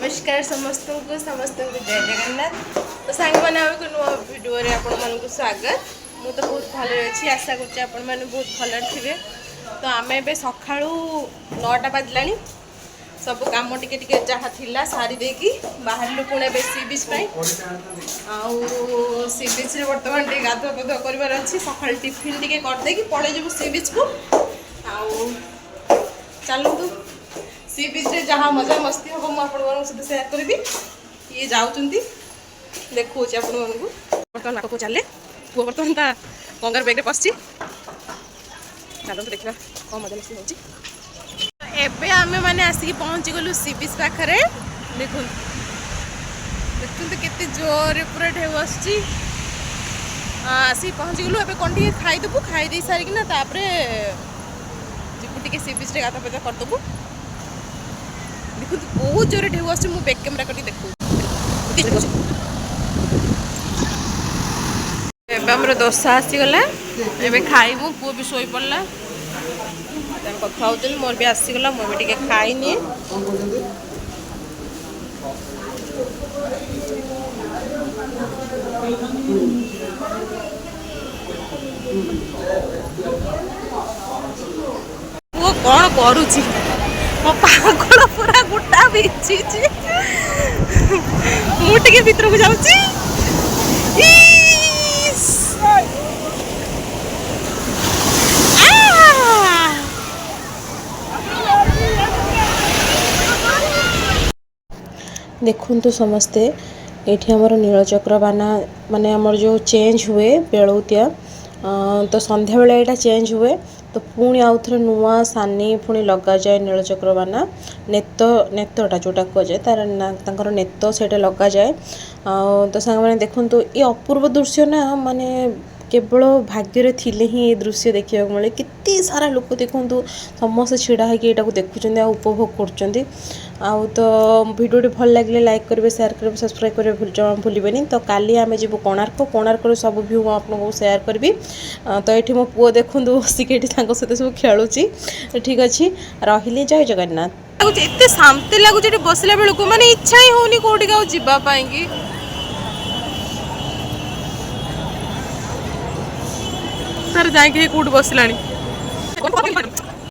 नमस्कार समस्त को जय जगन्नाथ। तो सांग मैंने आम नुआ भिडियो आपण मानक स्वागत। मु तो बहुत भल अच्छी आशा कर बहुत भल थे। तो आम ए सका 9टा बाजला सब कम टिके टिके जहाँ थिला सारी देकी बाहर पुणे सी बीच सी बीच बर्तमान टे गाधुआ पाधुआ कर सका टिफिन टे करदे पड़े जब सी बीच को चलतु सी बीच रे जहाँ मजा मस्ती हम मुझे सेयार करी। ये जाऊँगी देखो बर्तमान नाक चले पुआ बर्तमान ता कंगार बैग पशि चलो देखा कौन मजा मस्ती होबे आम मैंने आसिक पहुँची गलु सी बीच पाखे देखु देखते जोर पूरा ढेउ आसिक पहुँची गलु ए कौन टे खाईदेबू खाई सारिकिना जीवु टे सी बीच गाधा पाधा करदेबू। देखो बहुत जोर ढेउ आस बैक कैमेरा कर देखो एमर दोसा आसीगला ए खाइबू पुओ भी शोई पड़ा कथा हो मोर भी आसीगला मुझे टे खाइनी पुओ कौन करुची मो पागल पूरा गोटा बिछी मुझे भीतर को जाऊँगी देखु समस्ते ये आमर नीलचक्र बाना माने आमर जो चेंज हुए बेलौतिया तो संध्या बेले यहाँ चेंज हुए तो पुणी आउ थे नुआ सानी पुणी लग जाए नीलचक्र बाना नेतटा जोटा कहुए तार नेत से लग जाए तो सांग मैंने देखु ये अपूर्व दृश्य ना माने केवल भाग्य थिले ही ये दृश्य देखा मिले केते सारा लोक देखु समस्त छिड़ा होगी देखुं उपभोग कर तो भिडियो भल लगे लाइक करेंगे शेयर करेंगे सब्सक्राइब करेंगे भूलें। तो काली आम जी कोणार्क सब व्यू आपको शेयर करी तो ये मो पुओ देखूँ बसिक सहित सब खेलुची ठीक अच्छे रही जय जगन्नाथ। एत शांति लगुच बसला बेलू माने इच्छा ही होनी कौटी जावाई तार जाए कौट बसला